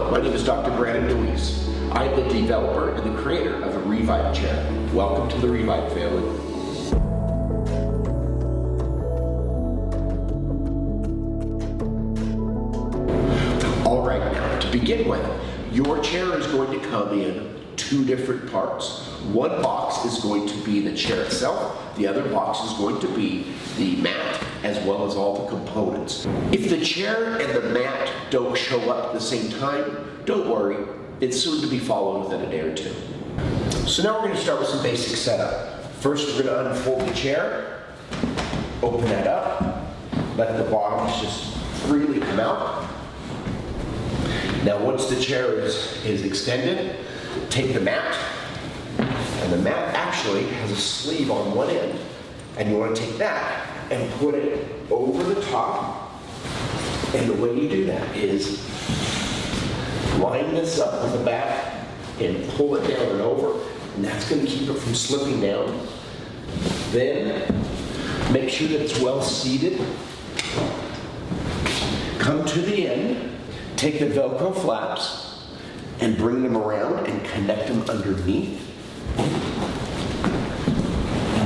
Hello, my name is Dr. Brandon Luis. I'm the developer and the creator of the Revibe Chair. Welcome to the Revibe family. All right, now to begin with, your chair is going to come in two different parts. One box is going to be the chair itself. The other box is going to be the mat, as well as all the components. If the chair and the mat don't show up at the same time, don't worry, it's soon to be followed within a day or two. So now we're going to start with some basic setup. First, we're going to unfold the chair, open that up, let the bottoms just freely come out. Now once the chair is extended, take the mat, and the mat actually has a sleeve on one end, and you want to take that and put it over the top. And the way you do that is line this up with the back and pull it down and over, and that's going to keep it from slipping down. Then make sure that it's well seated. Come to the end, take the Velcro flaps and bring them around and connect them underneath.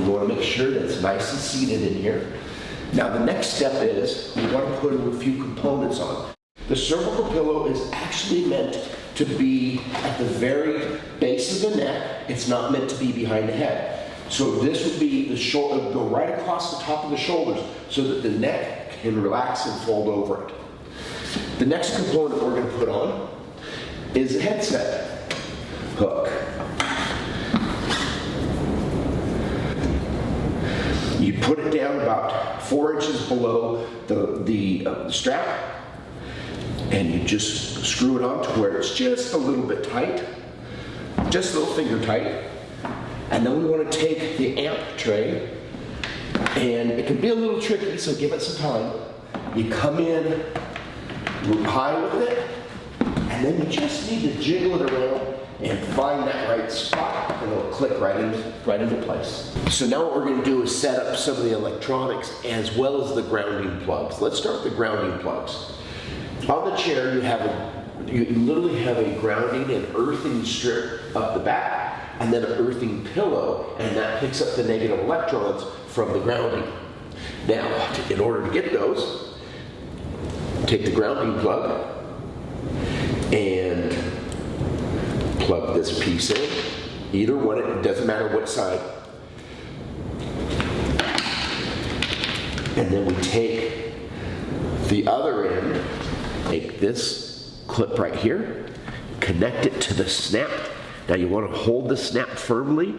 You want to make sure that it's nice and seated in here. Now the next step is we want to put a few components on. The cervical pillow is actually meant to be at the very base of the neck. It's not meant to be behind the head. So this would be the shoulder, go right across the top of the shoulders so that the neck can relax and fold over it. The next component we're going to put on is a headset hook. You put it down about 4 inches below the strap, and you just screw it on to where it's just a little bit tight, just a little finger tight. And then we want to take the amp tray, and it can be a little tricky, so give it some time. You come in high with it, and then you just need to jiggle it around and find that right spot, and it'll click right into place. So now what we're going to do is set up some of the electronics as well as the grounding plugs. Let's start with the grounding plugs. On the chair, you literally have a grounding and earthing strip up the back, and then an earthing pillow, and that picks up the negative electrons from the grounding. Now, in order to get those, take the grounding plug and plug this piece in. Either one, it doesn't matter what side. And then we take the other end, take this clip right here, connect it to the snap. Now you want to hold the snap firmly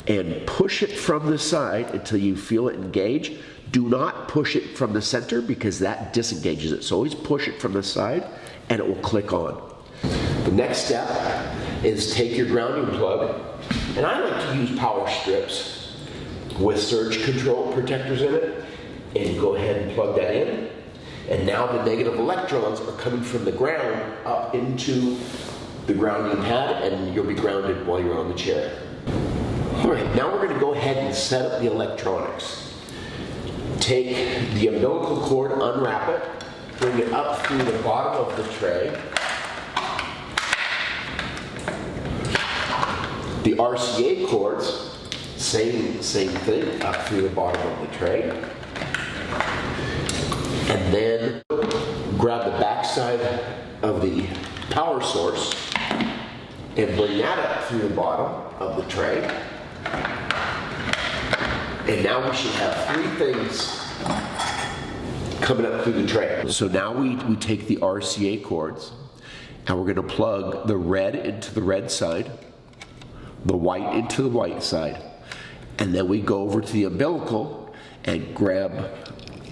and push it from the side until you feel it engage. Do not push it from the center because that disengages it. So always push it from the side and it will click on. The next step is take your grounding plug, and I like to use power strips with surge control protectors in it, and go ahead and plug that in. And now the negative electrons are coming from the ground up into the grounding pad, and you'll be grounded while you're on the chair. All right, now we're going to go ahead and set up the electronics. Take the umbilical cord, unwrap it, bring it up through the bottom of the tray. The RCA cords, same thing, up through the bottom of the tray. And then grab the back side of the power source and bring that up through the bottom of the tray. And now we should have 3 things coming up through the tray. So now we take the RCA cords, and we're going to plug the red into the red side, the white into the white side, and then we go over to the umbilical and grab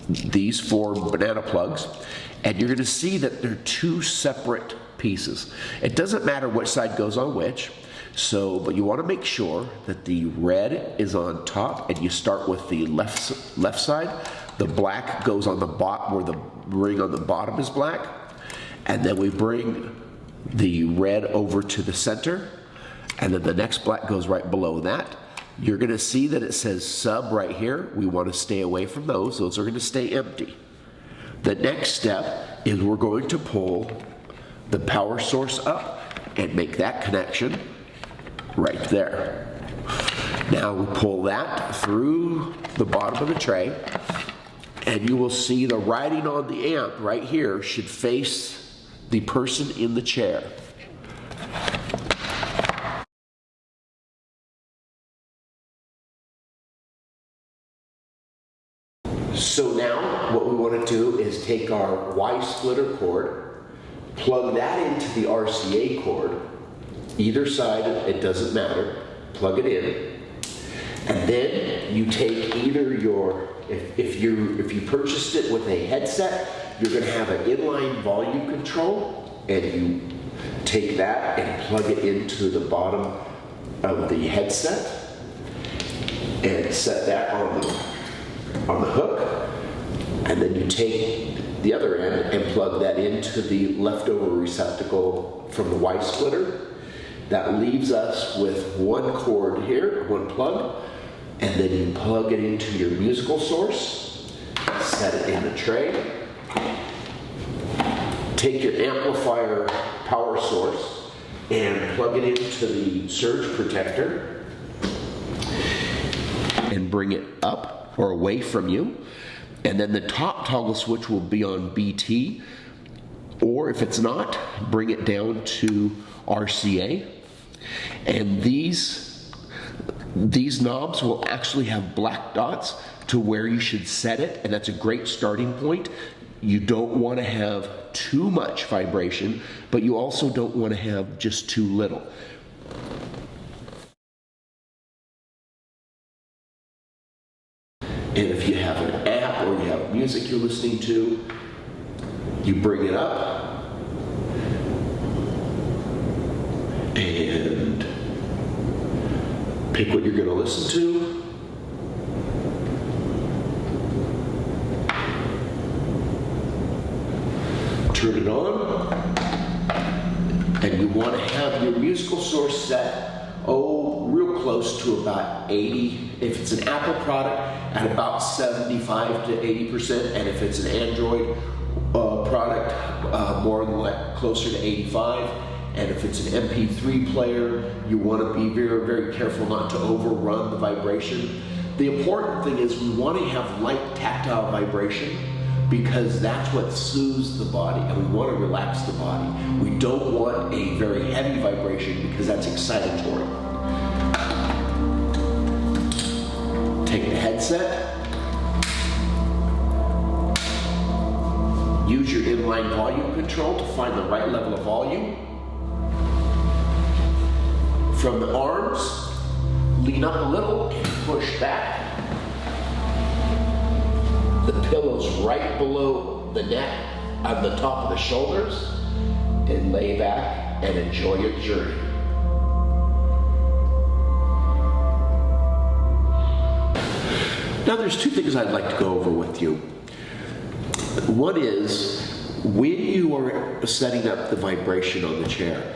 these 4 banana plugs, and you're going to see that they're 2 separate pieces. It doesn't matter which side goes on which, but you want to make sure that the red is on top, and you start with the left side. The black goes on the bottom, where the ring on the bottom is black, and then we bring the red over to the center, and then the next black goes right below that. You're going to see that it says sub right here. We want to stay away from those. Those are going to stay empty. The next step is we're going to pull the power source up and make that connection right there. Now we pull that through the bottom of the tray, and you will see the writing on the amp right here should face the person in the chair. So now what we want to do is take our Y splitter cord, plug that into the RCA cord, either side, it doesn't matter, plug it in, and then you take either your, if you purchased it with a headset, you're going to have an inline volume control, and you take that and plug it into the bottom of the headset and set that on the hook, and then you take the other end and plug that into the leftover receptacle from the Y splitter. That leaves us with one cord here, one plug, and then you plug it into your musical source, set it in the tray, take your amplifier power source and plug it into the surge protector and bring it up or away from you. And then the top toggle switch will be on BT, or if it's not, bring it down to RCA. And these knobs will actually have black dots to where you should set it, and that's a great starting point. You don't want to have too much vibration, but you also don't want to have just too little. And if you have an app or you have music you're listening to, you bring it up and pick what you're going to listen to. Turn it on, and you want to have your musical source set, real close to about 80, if it's an Apple product, at about 75 to 80%, and if it's an Android product, closer to 85, and if it's an MP3 player, you want to be very, very careful not to overrun the vibration. The important thing is we want to have light tactile vibration, because that's what soothes the body, and we want to relax the body. We don't want a very heavy vibration because that's excitatory. Take the headset, use your inline volume control to find the right level of volume. From the arms, lean up a little and push back. The pillow's right below the neck, on the top of the shoulders, and lay back and enjoy your journey. Now there's two things I'd like to go over with you. One is, when you are setting up the vibration on the chair,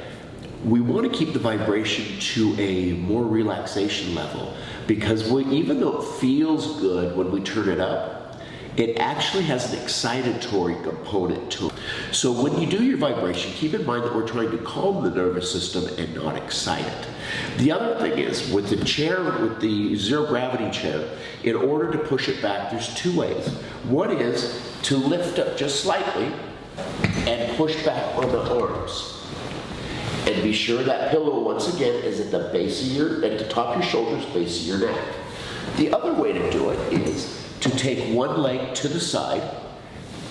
we want to keep the vibration to a more relaxation level, because even though it feels good when we turn it up, it actually has an excitatory component to it. So when you do your vibration, keep in mind that we're trying to calm the nervous system and not excite it. The other thing is, with the chair, with the zero gravity chair, in order to push it back, there's two ways. One is to lift up just slightly and push back on the arms. And be sure that pillow, once again, is at the base of at the top of your shoulders, base of your neck. The other way to do it is to take one leg to the side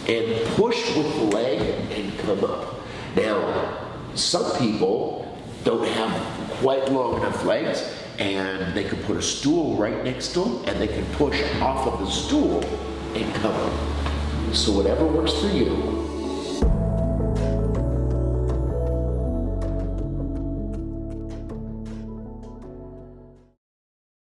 and push with the leg and come up. Now, some people don't have quite long enough legs, and they can put a stool right next to them, and they can push off of the stool and come up. So whatever works for you.